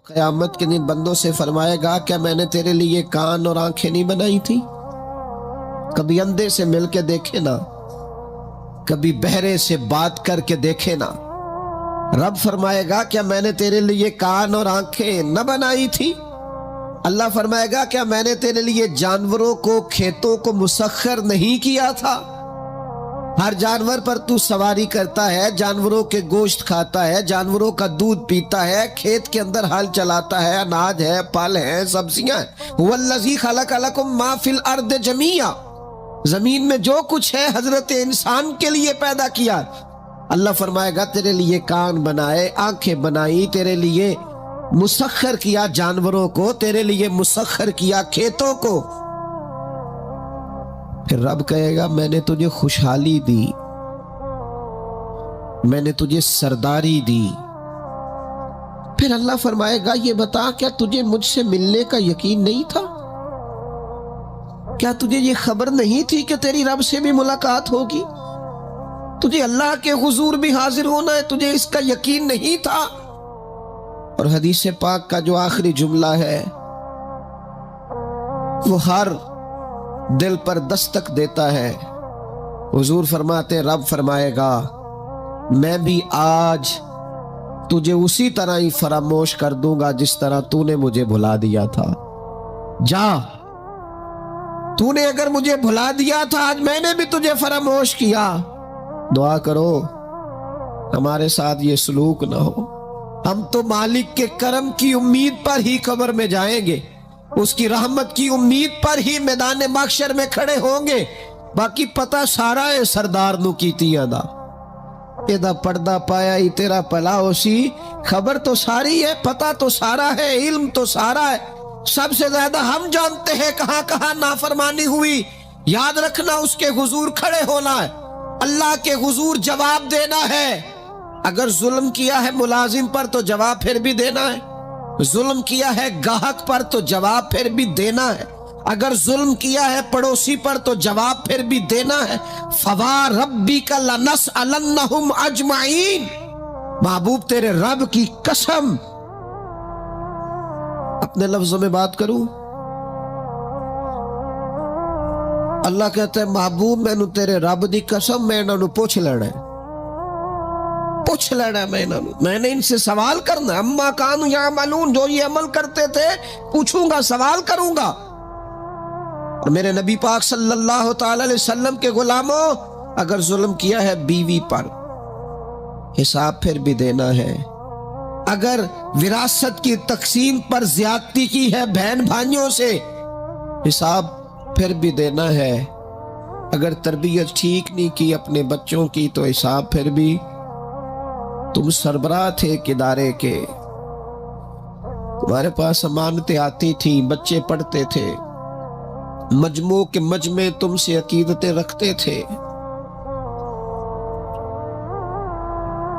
قیامت کے دن بندوں سے فرمائے گا کیا میں نے تیرے لیے کان اور آنکھیں نہیں بنائی تھی؟ کبھی اندھے سے مل کے دیکھے نا، کبھی بہرے سے بات کر کے دیکھے نا۔ رب فرمائے گا کیا میں نے تیرے لیے کان اور آنکھیں نہ بنائی تھی؟ اللہ فرمائے گا کیا میں نے تیرے لیے جانوروں کو، کھیتوں کو مسخر نہیں کیا تھا؟ ہر جانور پر تو سواری کرتا ہے، جانوروں کے گوشت کھاتا ہے، جانوروں کا دودھ پیتا ہے، کھیت کے اندر ہل چلاتا ہے، اناج ہے، پھل ہیں، سبزیاں ہیں۔ وَالَّذِي خَلَقَ لَكُم مَّا فِي الْأَرْضِ جَمِيعًا، زمین میں جو کچھ ہے حضرت انسان کے لیے پیدا کیا۔ اللہ فرمائے گا تیرے لیے کان بنائے، آنکھیں بنائی، تیرے لیے مسخر کیا جانوروں کو، تیرے لیے مسخر کیا کھیتوں کو۔ پھر رب کہے گا میں نے تجھے خوشحالی دی، میں نے تجھے سرداری دی۔ پھر اللہ فرمائے گا یہ بتا کیا تجھے مجھ سے ملنے کا یقین نہیں تھا؟ کیا تجھے یہ خبر نہیں تھی کہ تیری رب سے بھی ملاقات ہوگی؟ تجھے اللہ کے حضور بھی حاضر ہونا ہے، تجھے اس کا یقین نہیں تھا؟ اور حدیث پاک کا جو آخری جملہ ہے وہ ہر دل پر دستک دیتا ہے۔ حضور فرماتے رب فرمائے گا میں بھی آج تجھے اسی طرح ہی فراموش کر دوں گا جس طرح تو نے مجھے بھلا دیا تھا۔ جا، تو نے اگر مجھے بھلا دیا تھا آج میں نے بھی تجھے فراموش کیا۔ دعا کرو ہمارے ساتھ یہ سلوک نہ ہو۔ ہم تو مالک کے کرم کی امید پر ہی قبر میں جائیں گے، اس کی رحمت کی امید پر ہی میدان محشر میں کھڑے ہوں گے۔ باقی پتہ سارا ہے سردار نو کیتیاں دا، ایدہ پردہ پایا ہی تیرا پلا ہوسی۔ خبر تو ساری ہے، پتہ تو سارا ہے، علم تو سارا ہے۔ سب سے زیادہ ہم جانتے ہیں کہاں کہاں نافرمانی ہوئی۔ یاد رکھنا اس کے حضور کھڑے ہونا ہے، اللہ کے حضور جواب دینا ہے۔ اگر ظلم کیا ہے ملازم پر تو جواب پھر بھی دینا ہے، ظلم کیا ہے گاہک پر تو جواب پھر بھی دینا ہے، اگر ظلم کیا ہے پڑوسی پر تو جواب پھر بھی دینا ہے۔ فَوَرَبِّكَ لَنَسْأَلَنَّهُمْ أَجْمَعِينَ، محبوب تیرے رب کی قسم، اپنے لفظوں میں بات کروں، اللہ کہتا ہے محبوب میں نو تیرے رب دی قسم میں انہوں پوچھ لینا ہے، پوچھ لینا ہے میں نے ان سے سوال کرنا ہے۔ اما کانوا یعملون، جو یہ عمل کرتے تھے پوچھوں گا، سوال کروں گا۔ اور میرے نبی پاک صلی اللہ تعالی علیہ وسلم کے غلاموں، اگر ظلم کیا ہے بیوی پر حساب پھر بھی دینا ہے، اگر وراثت کی تقسیم پر زیادتی کی ہے بہن بھائیوں سے حساب پھر بھی دینا ہے، اگر تربیت ٹھیک نہیں کی اپنے بچوں کی تو حساب پھر بھی۔ تم سربراہ تھے ایک ادارے کے، تمہارے پاس امانتیں آتی تھیں، بچے پڑھتے تھے، مجموع کے مجمع تم سے عقیدتیں رکھتے تھے،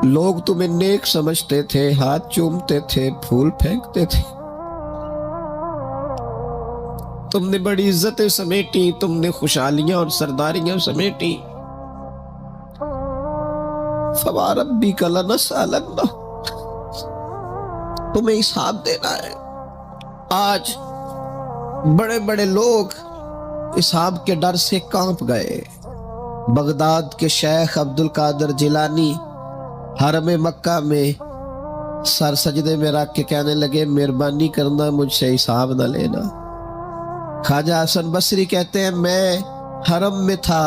لوگ تمہیں نیک سمجھتے تھے، ہاتھ چومتے تھے، پھول پھینکتے تھے، تم نے بڑی عزتیں سمیٹی، تم نے خوشحالیاں اور سرداریاں سمیٹی۔ فَوَرَبِّكَ لَنَسْأَلَنَّهُمْ، تمہیں حساب دینا ہے۔ آج بڑے بڑے لوگ حساب کے ڈر سے کانپ گئے۔ بغداد کے شیخ عبد القادر جیلانی حرم مکہ میں سر سجدے میں رکھ کے کہنے لگے مہربانی کرنا مجھ سے حساب نہ لینا۔ خواجہ حسن بصری کہتے ہیں میں حرم میں تھا،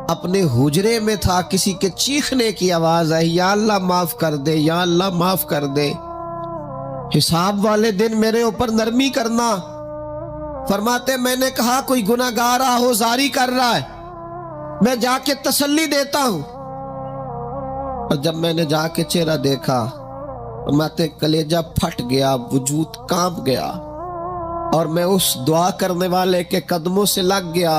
اپنے حجرے میں تھا، کسی کے چیخنے کی آواز آئی یا اللہ معاف کر دے، یا اللہ معاف کر دے، حساب والے دن میرے اوپر نرمی کرنا۔ فرماتے میں نے کہا کوئی گناہگار آہوزاری کر رہا ہے، میں جا کے تسلی دیتا ہوں۔ اور جب میں نے جا کے چہرہ دیکھا فرماتے کلیجہ پھٹ گیا، وجود کانپ گیا، اور میں اس دعا کرنے والے کے قدموں سے لگ گیا۔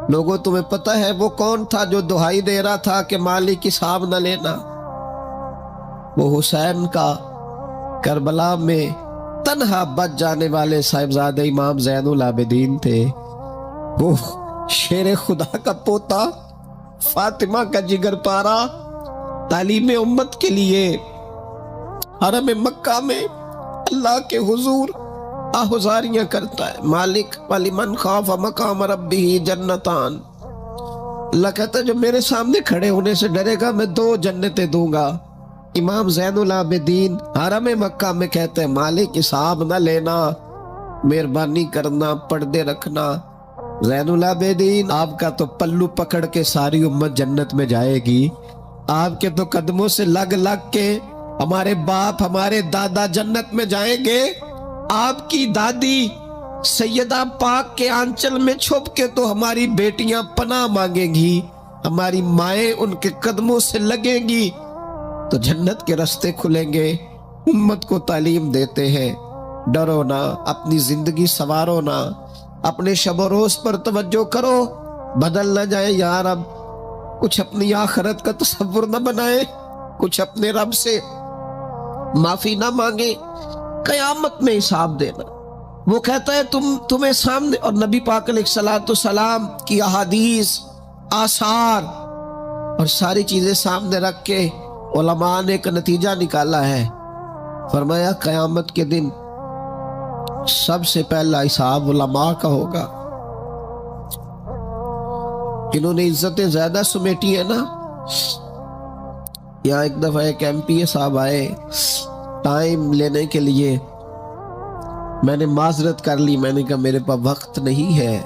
لوگوں تمہیں پتہ ہے وہ کون تھا جو دہائی دے رہا تھا کہ مالک حساب نہ لینا؟ وہ حسین کا کربلا میں تنہا بچ جانے والے صاحبزادہ امام زین العابدین تھے، وہ شیر خدا کا پوتا، فاطمہ کا جگر پارا، تعلیم امت کے لیے حرم مکہ میں اللہ کے حضور آہذاریاں کرتا ہے. مالک وَلِمَنْ خَافَ مَقَامَ رَبِّهِ جَنَّتَانِ. اللہ کہتا ہے جو میرے سامنے کھڑے ہونے سے ڈرے گا میں 2 جنتیں دوں گا. امام زین العابدین حرم مکہ میں کہتے ہیں مالک حساب نہ لینا، مہربانی کرنا، پردے رکھنا. زین العابدین آپ کا تو پلو پکڑ کے ساری امت جنت میں جائے گی. آپ کے تو قدموں سے لگ لگ کے ہمارے باپ ہمارے دادا جنت میں جائیں گے. آپ کی دادی سیدہ پاک کے آنچل میں چھپ کے تو ہماری بیٹیاں پناہ مانگیں گی، ہماری مائیں ان کے قدموں سے لگیں گی تو جنت کے راستے کھلیں گے. امت کو تعلیم دیتے ہیں ڈرو نہ، اپنی زندگی سنوارو نہ، اپنے شب و روز پر توجہ کرو، بدل نہ جائے یار. اب کچھ اپنی آخرت کا تصور نہ بنائے، کچھ اپنے رب سے معافی نہ مانگے. قیامت میں حساب دینا. وہ کہتا ہے تمہیں سامنے، اور نبی پاک علیہ السلام کی احادیث، آثار اور ساری چیزیں سامنے رکھ کے علماء نے ایک نتیجہ نکالا ہے. فرمایا قیامت کے دن سب سے پہلا حساب علماء کا ہوگا، جنہوں نے عزتیں زیادہ سمیٹی ہے نا. یہاں ایک دفعہ ایک MP صاحب آئے ٹائم لینے کے لیے. میں نے معذرت کر لی، میں نے کہا میرے پاس وقت نہیں ہے.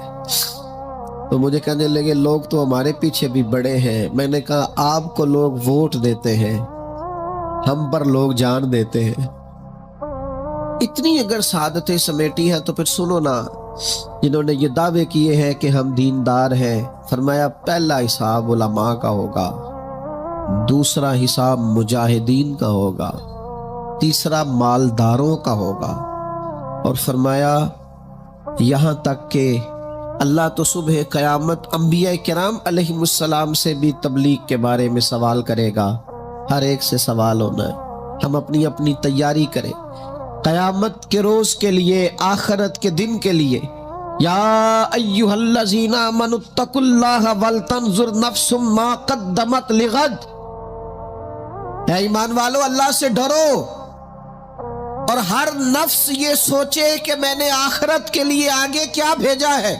تو مجھے کہنے لگے لوگ تو ہمارے پیچھے بھی بڑے ہیں. میں نے کہا آپ کو لوگ ووٹ دیتے ہیں، ہم پر لوگ جان دیتے ہیں. اتنی اگر سعادتیں سمیٹی ہیں تو پھر سنو نا، جنہوں نے یہ دعوے کیے ہیں کہ ہم دیندار ہیں. فرمایا پہلا حساب علماء کا ہوگا، دوسرا حساب مجاہدین کا ہوگا، تیسرا مالداروں کا ہوگا. اور فرمایا یہاں تک کہ اللہ تو صبح قیامت انبیاء کرام علیہ السلام سے بھی تبلیغ کے بارے میں سوال کرے گا. ہر ایک سے سوال ہونا ہے. ہم اپنی اپنی تیاری کریں قیامت کے روز کے لیے، آخرت کے دن کے لیے. یا ایھا الذین آمنوا اتقوا اللہ ولتنظر نفس ما قدمت لغد. اے ایمان والو اللہ سے ڈرو اور ہر نفس یہ سوچے کہ میں نے آخرت کے لیے آگے کیا بھیجا ہے.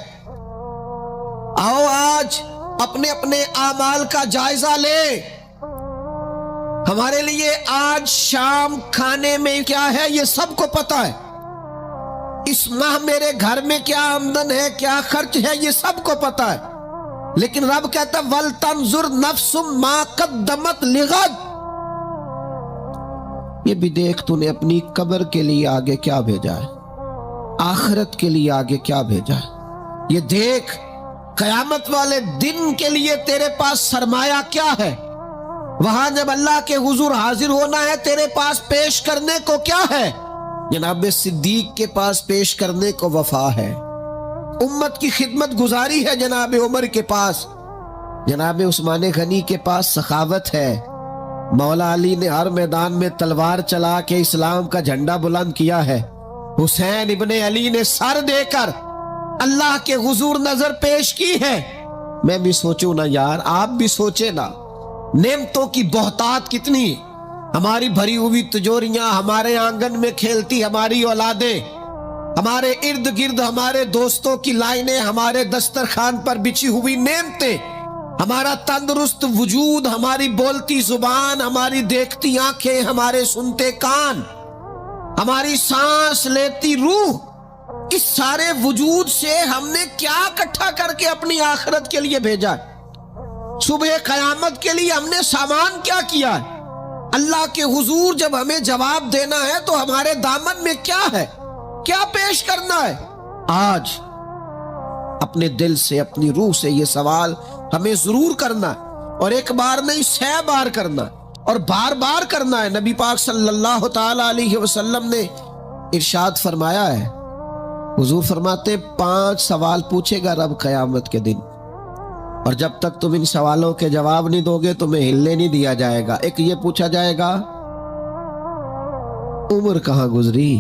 آؤ آج اپنے اپنے اعمال کا جائزہ لیں. ہمارے لیے آج شام کھانے میں کیا ہے یہ سب کو پتا ہے. اس ماہ میرے گھر میں کیا آمدن ہے، کیا خرچ ہے، یہ سب کو پتا ہے. لیکن رب کہتا ہے وَلْتَنْظُرْ نَفْسٌ مَا قَدَّمَتْ لِغَدٍ. یہ بھی دیکھ تو نے اپنی قبر کے لیے آگے کیا بھیجا ہے، آخرت کے لیے آگے کیا بھیجا ہے. یہ دیکھ قیامت والے دن کے لیے تیرے پاس سرمایہ کیا ہے. وہاں جب اللہ کے حضور حاضر ہونا ہے تیرے پاس پیش کرنے کو کیا ہے. جناب صدیق کے پاس پیش کرنے کو وفا ہے، امت کی خدمت گزاری ہے جناب عمر کے پاس، جناب عثمان غنی کے پاس سخاوت ہے. مولا علی نے ہر میدان میں تلوار چلا کے اسلام کا جھنڈا بلند کیا ہے. حسین ابن علی نے سر دے کر اللہ کے حضور نظر پیش کی ہے. میں بھی سوچوں نا یار، آپ بھی سوچے نا، نعمتوں کی بہتات کتنی. ہماری بھری ہوئی تجوریاں، ہمارے آنگن میں کھیلتی ہماری اولادیں، ہمارے ارد گرد ہمارے دوستوں کی لائنیں، ہمارے دسترخوان پر بچھی ہوئی نعمتیں، ہمارا تندرست وجود، ہماری بولتی زبان، ہماری دیکھتی آنکھیں، ہمارے سنتے کان، ہماری سانس لیتی روح. اس سارے وجود سے ہم نے کیا اکٹھا کر کے اپنی آخرت کے لیے بھیجا ہے. صبح قیامت کے لیے ہم نے سامان کیا کیا ہے. اللہ کے حضور جب ہمیں جواب دینا ہے تو ہمارے دامن میں کیا ہے، کیا پیش کرنا ہے. آج اپنے دل سے، اپنی روح سے یہ سوال ہمیں ضرور کرنا ہے، اور ایک بار نہیں 100 بار کرنا ہے، اور بار بار کرنا ہے. نبی پاک صلی اللہ تعالی علیہ وسلم نے ارشاد فرمایا ہے، حضور فرماتے 5 سوال پوچھے گا رب قیامت کے دن، اور جب تک تم ان سوالوں کے جواب نہیں دو گے تمہیں ہلنے نہیں دیا جائے گا. ایک یہ پوچھا جائے گا عمر کہاں گزری،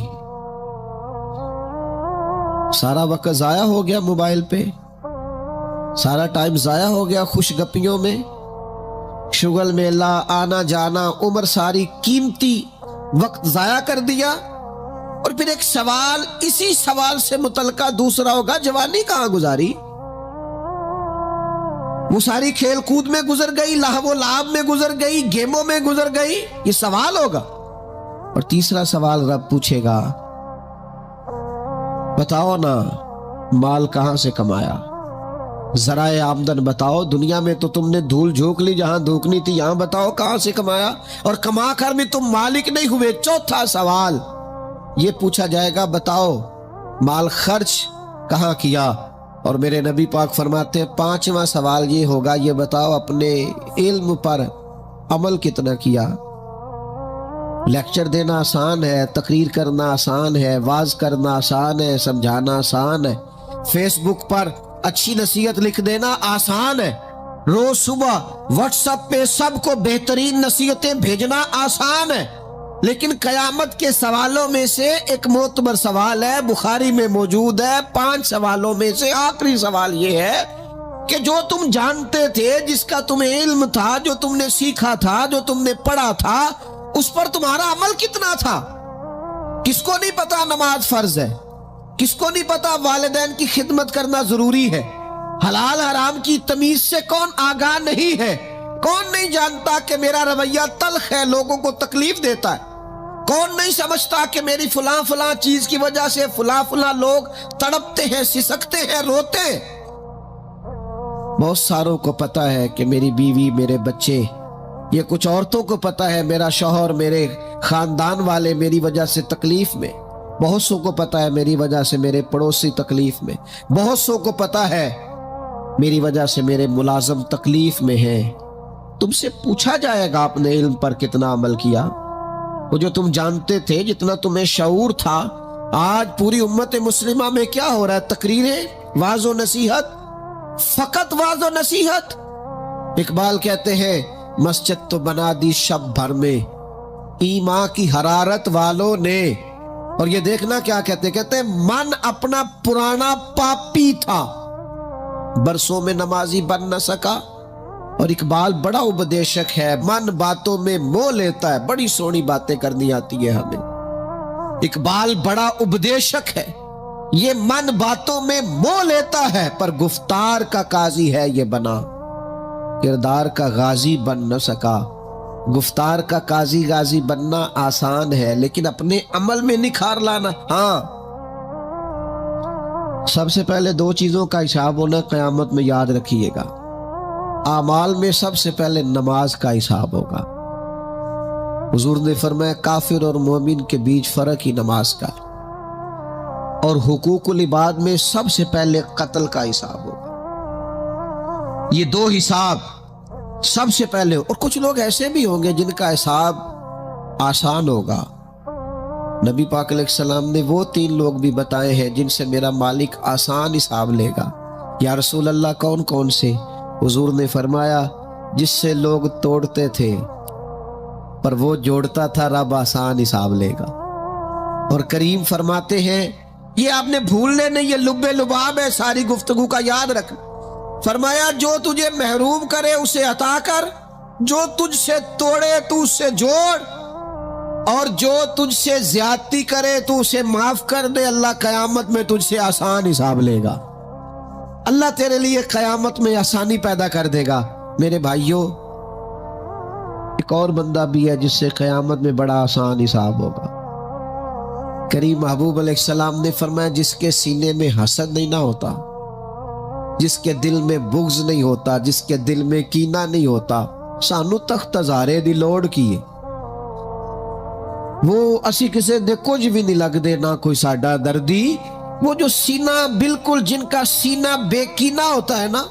سارا وقت ضائع ہو گیا موبائل پہ، سارا ٹائم ضائع ہو گیا خوش گپیوں میں، شغل میلہ، آنا جانا، عمر ساری قیمتی وقت ضائع کر دیا. اور پھر ایک سوال، اسی سوال سے متعلقہ دوسرا ہوگا، جوانی کہاں گزاری؟ وہ ساری کھیل کود میں گزر گئی، لہو و لعب میں گزر گئی، گیموں میں گزر گئی، یہ سوال ہوگا۔ اور تیسرا سوال رب پوچھے گا، بتاؤ نا مال کہاں سے کمایا، ذرائع آمدن بتاؤ، دنیا میں تو تم نے دھول جھونک لی، جہاں دھونکنی تھی یہاں بتاؤ کہاں سے کمایا، اور کما کر بھی تم مالک نہیں ہوئے۔ چوتھا سوال یہ پوچھا جائے گا، بتاؤ مال خرچ کہاں کیا، اور میرے نبی پاک فرماتے ہیں پانچواں سوال یہ ہوگا، یہ بتاؤ اپنے علم پر عمل کتنا کیا۔ لیکچر دینا آسان ہے، تقریر کرنا آسان ہے، واعظ کرنا آسان ہے، سمجھانا آسان ہے، فیس بک پر اچھی نصیحت لکھ دینا آسان ہے، روز صبح واٹس ایپ پہ سب کو بہترین نصیحتیں بھیجنا آسان ہے، لیکن قیامت کے سوالوں میں سے ایک معتبر سوال ہے، بخاری میں موجود ہے، 5 سوالوں میں سے آخری سوال یہ ہے کہ جو تم جانتے تھے، جس کا تمہیں علم تھا، جو تم نے سیکھا تھا، جو تم نے پڑھا تھا، اس پر تمہارا عمل کتنا تھا؟ کس کو نہیں پتا نماز فرض ہے؟ کس کو نہیں پتا والدین کی خدمت کرنا ضروری ہے؟ حلال حرام کی تمیز سے کون آگاہ نہیں ہے؟ کون نہیں جانتا کہ میرا رویہ تلخ ہے، لوگوں کو تکلیف دیتا ہے؟ کون نہیں سمجھتا کہ میری فلاں فلاں چیز کی وجہ سے فلاں فلاں لوگ تڑپتے ہیں، سسکتے ہیں، روتے ہیں؟ بہت ساروں کو پتا ہے کہ میری بیوی، میرے بچے، یہ کچھ عورتوں کو پتا ہے میرا شوہر، میرے خاندان والے میری وجہ سے تکلیف میں، بہت سو کو پتا ہے میری وجہ سے میرے پڑوسی تکلیف میں، بہت سو کو پتا ہے میری وجہ سے میرے ملازم تکلیف میں ہیں۔ تم سے پوچھا جائے گا اپنے علم پر کتنا عمل کیا، وہ جو تم جانتے تھے، جتنا تمہیں شعور تھا۔ آج پوری امت مسلمہ میں کیا ہو رہا ہے؟ تقریریں، واعظ و نصیحت، فقط واعظ و نصیحت۔ اقبال کہتے ہیں مسجد تو بنا دی شب بھر میں ایمان کی حرارت والوں نے، اور یہ دیکھنا کیا کہتے ہیں من اپنا پرانا پاپی تھا، برسوں میں نمازی بن نہ سکا۔ اور اقبال بڑا اپدیشک ہے، من باتوں میں موہ لیتا ہے، بڑی سونی باتیں کرنی آتی ہے ہمیں۔ اقبال بڑا اپدیشک ہے، یہ من باتوں میں موہ لیتا ہے، پر گفتار کا قاضی ہے یہ بنا، کردار کا غازی بن نہ سکا۔ گفتار کا قاضی غازی بننا آسان ہے، لیکن اپنے عمل میں نکھار لانا، ہاں۔ سب سے پہلے 2 چیزوں کا حساب ہونا قیامت میں، یاد رکھیے گا۔ اعمال میں سب سے پہلے نماز کا حساب ہوگا۔ حضور نے فرمایا کافر اور مومن کے بیچ فرق ہی نماز کا ہے۔ اور حقوق العباد میں سب سے پہلے قتل کا حساب ہوگا۔ یہ 2 حساب سب سے پہلے، اور کچھ لوگ ایسے بھی ہوں گے جن کا حساب آسان ہوگا۔ نبی پاک علیہ السلام نے وہ 3 لوگ بھی بتائے ہیں جن سے میرا مالک آسان حساب لے گا۔ یا رسول اللہ کون کون سے؟ حضور نے فرمایا جس سے لوگ توڑتے تھے پر وہ جوڑتا تھا، رب آسان حساب لے گا۔ اور کریم فرماتے ہیں، یہ آپ نے بھولنے نہیں، یہ لب لباب ہے ساری گفتگو کا، یاد رکھنا۔ فرمایا جو تجھے محروم کرے اسے عطا کر، جو تجھ سے توڑے تو اس سے جوڑ، اور جو تجھ سے زیادتی کرے تو اسے معاف کر دے۔ اللہ قیامت میں تجھ سے آسان حساب لے گا، اللہ تیرے لیے قیامت میں آسانی پیدا کر دے گا۔ میرے بھائیوں، ایک اور بندہ بھی ہے جس سے قیامت میں بڑا آسان حساب ہوگا۔ کریم محبوب علیہ السلام نے فرمایا جس کے سینے میں حسد نہیں نہ ہوتا، جس کے دل میں بغض نہیں ہوتا، جس کے دل میں کینہ نہیں ہوتا، سانو تخت ہزارے دی لوڑ کی ہے، وہ اسی کسے دے کچھ بھی نہیں لگ دے، نہ کوئی ساڈا دردی۔ وہ جو سینہ بالکل، جن کا سینہ بے کینہ ہوتا ہے نا،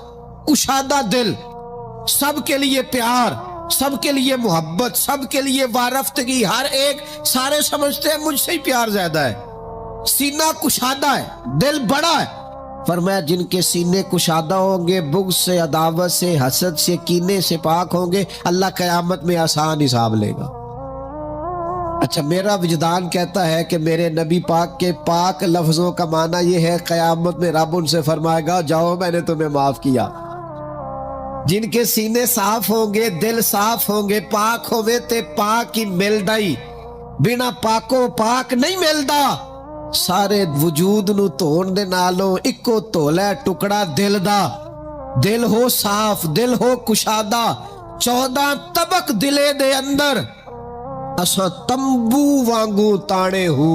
کشادہ دل، سب کے لیے پیار، سب کے لیے محبت، سب کے لیے وارفتگی، ہر ایک، سارے سمجھتے ہیں مجھ سے ہی پیار زیادہ ہے، سینہ کشادہ ہے، دل بڑا ہے۔ فرمایا جن کے سینے کشادہ ہوں گے، بغض سے، عداوت سے، حسد سے، کینے سے پاک ہوں گے، اللہ قیامت میں آسان حساب لے گا۔ اچھا، میرا وجدان کہتا ہے کہ میرے نبی پاک کے پاک لفظوں کا معنی یہ ہے قیامت میں رب ان سے فرمائے گا جاؤ میں نے تمہیں معاف کیا۔ جن کے سینے صاف ہوں گے، دل صاف ہوں گے، پاک ہوئے تے پاک ہی مل دائی، ਬਿਨਾ ਪਾਕੋ ਪਾਕ ਨਹੀਂ ਮਿਲਦਾ। ਸਾਰੇ ਵਜੂਦ ਨੂੰ ਧੋਣ ਦੇ ਨਾਲੋਂ ਇੱਕੋ ਧੋਲਾ ਟੁਕੜਾ ਦਿਲ ਦਾ। ਦਿਲ ਹੋ ਸਾਫ਼, ਦਿਲ ਹੋ ਕੁਸ਼ਾਦਾ, 14 ਤਬਕ ਦਿਲੇ ਦੇ ਅੰਦਰ। ਅਸਾਂ ਤੰਬੂ ਵਾਂਗੂ ਤਾਣੇ ਹੂ।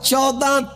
14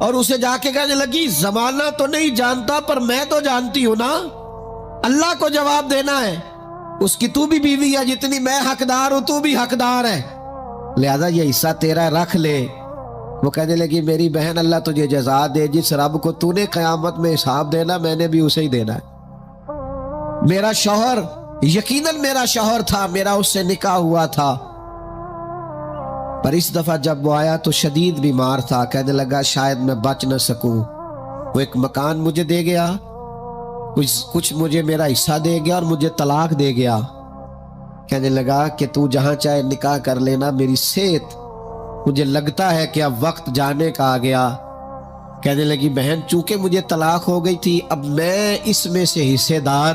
اور اسے جا کے کہنے لگی زمانہ تو نہیں جانتا پر میں تو جانتی ہوں نا، اللہ کو جواب دینا ہے، اس کی تو بھی بیوی ہے، جتنی میں حقدار ہوں تو بھی حقدار ہے، لہذا یہ حصہ تیرا رکھ لے۔ وہ کہنے لگی میری بہن اللہ تجھے جزا دے، جس رب کو تو نے قیامت میں حساب دینا میں نے بھی اسے ہی دینا ہے۔ میرا شوہر یقیناً میرا شوہر تھا، میرا اس سے نکاح ہوا تھا، پر اس دفعہ جب وہ آیا تو شدید بیمار تھا، کہنے لگا شاید میں بچ نہ سکوں۔ وہ ایک مکان مجھے دے گیا، کچھ مجھے میرا حصہ دے گیا اور مجھے طلاق دے گیا۔ کہنے لگا کہ تو جہاں چاہے نکاح کر لینا، میری صحت مجھے لگتا ہے کہ اب وقت جانے کا آ گیا۔ کہنے لگی بہن چونکہ مجھے طلاق ہو گئی تھی اب میں اس میں سے حصے دار،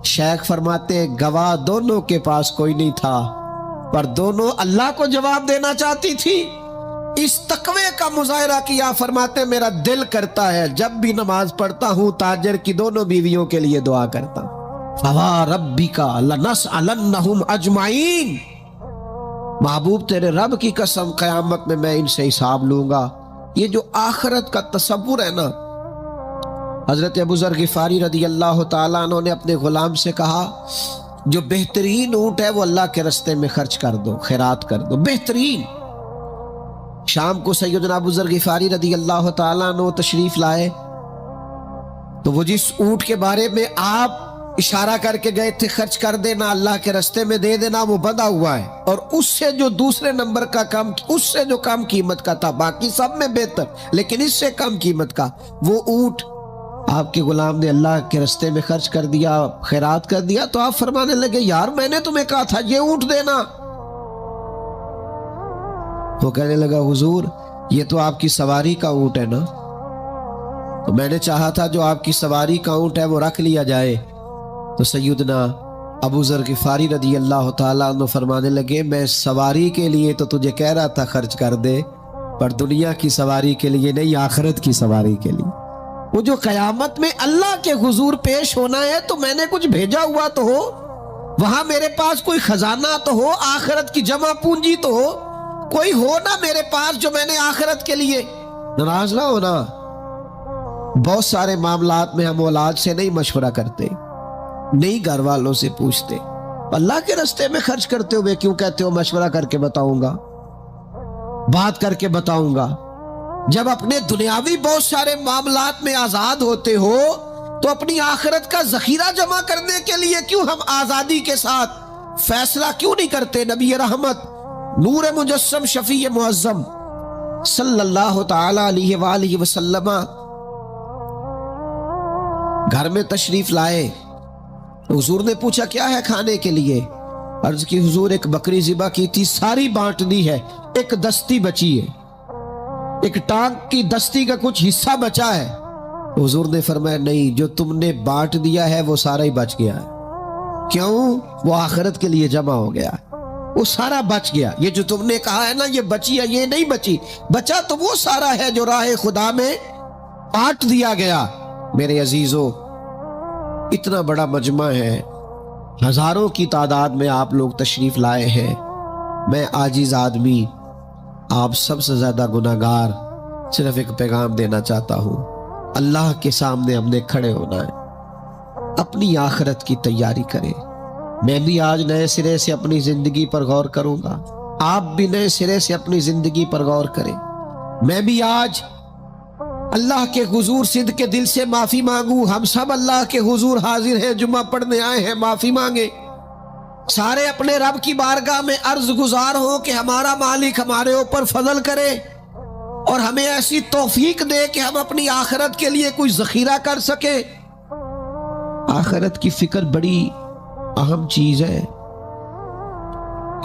شیخ فرماتے گواہ دونوں کے پاس کوئی نہیں تھا، پر دونوں اللہ کو جواب دینا چاہتی تھی۔ اس تقوی کا مظاہرہ کیا، فرماتے میرا دل کرتا ہے جب بھی نماز پڑھتا ہوں تاجر کی دونوں بیویوں کے لیے دعا کرتا ہوں، فوا ربک لنسألنہم اجمعین، محبوب تیرے رب کی قسم قیامت میں میں ان سے حساب لوں گا۔ یہ جو آخرت کا تصور ہے نا، حضرت ابو ذر غفاری رضی اللہ تعالیٰ عنہ نے اپنے غلام سے کہا جو بہترین اونٹ ہے وہ اللہ کے رستے میں خرچ کر دو، خیرات کر دو، بہترین۔ شام کو سیدنا ابو ذر غفاری رضی اللہ تعالیٰ عنہ تشریف لائے تو وہ جس اونٹ کے بارے میں آپ اشارہ کر کے گئے تھے خرچ کر دینا، اللہ کے رستے میں دے دینا، وہ بندھا ہوا ہے، اور اس سے جو دوسرے نمبر کا کم، اس سے جو کم قیمت کا تھا، باقی سب میں بہتر لیکن اس سے کم قیمت کا، وہ اونٹ آپ کے غلام نے اللہ کے رستے میں خرچ کر دیا، خیرات کر دیا۔ تو آپ فرمانے لگے یار میں نے تمہیں کہا تھا یہ اونٹ دینا۔ وہ کہنے لگا حضور یہ تو آپ کی سواری کا اونٹ ہے نا، تو میں نے چاہا تھا جو آپ کی سواری کا اونٹ ہے وہ رکھ لیا جائے۔ تو سیدنا ابو ذر غفاری رضی اللہ تعالیٰ عنہ فرمانے لگے میں سواری کے لیے تو تجھے کہہ رہا تھا خرچ کر دے، پر دنیا کی سواری کے لیے نہیں، آخرت کی سواری کے لیے۔ وہ جو قیامت میں اللہ کے حضور پیش ہونا ہے تو میں نے کچھ بھیجا ہوا تو ہو، وہاں میرے پاس کوئی خزانہ تو ہو، آخرت کی جمع پونجی تو ہو، کوئی ہو نا میرے پاس جو میں نے آخرت کے لیے۔ ناراض نہ ہونا، بہت سارے معاملات میں ہم اولاد سے نہیں مشورہ کرتے، نہیں گھر والوں سے پوچھتے، اللہ کے راستے میں خرچ کرتے ہوئے کیوں کہتے ہو مشورہ کر کے بتاؤں گا، بات کر کے بتاؤں گا؟ جب اپنے دنیاوی بہت سارے معاملات میں آزاد ہوتے ہو تو اپنی آخرت کا ذخیرہ جمع کرنے کے لیے کیوں ہم آزادی کے ساتھ فیصلہ کیوں نہیں کرتے؟ نبی رحمت نور مجسم شفیع معظم صلی اللہ تعالی علیہ وآلہ وسلم گھر میں تشریف لائے، حضور نے پوچھا کیا ہے کھانے کے لیے؟ عرض کی حضور ایک بکری ذبح کی تھی، ساری بانٹ دی ہے، ایک دستی بچی ہے، ایک ٹانگ کی دستی کا کچھ حصہ بچا ہے۔ حضور نے فرمایا نہیں، جو تم نے بانٹ دیا ہے وہ سارا ہی بچ گیا ہے۔ کیوں؟ وہ آخرت کے لیے جمع ہو گیا، وہ سارا بچ گیا۔ یہ جو تم نے کہا ہے نا یہ بچی ہے، یہ نہیں بچی، بچا تو وہ سارا ہے جو راہ خدا میں بانٹ دیا گیا۔ میرے عزیزو، اتنا بڑا مجمع ہے، ہزاروں کی تعداد میں آپ لوگ تشریف لائے ہیں، میں عاجز آدمی، آپ سب سے زیادہ گناہگار، صرف ایک پیغام دینا چاہتا ہوں، اللہ کے سامنے ہم نے کھڑے ہونا ہے، اپنی آخرت کی تیاری کریں۔ میں بھی آج نئے سرے سے اپنی زندگی پر غور کروں گا، آپ بھی نئے سرے سے اپنی زندگی پر غور کریں۔ میں بھی آج اللہ کے حضور صدق کے دل سے معافی مانگوں، ہم سب اللہ کے حضور حاضر ہیں، جمعہ پڑھنے آئے ہیں، معافی مانگے، سارے اپنے رب کی بارگاہ میں عرض گزار ہوں کہ ہمارا مالک ہمارے اوپر فضل کرے اور ہمیں ایسی توفیق دے کہ ہم اپنی آخرت کے لیے کوئی ذخیرہ کر سکیں۔ آخرت کی فکر بڑی اہم چیز ہے۔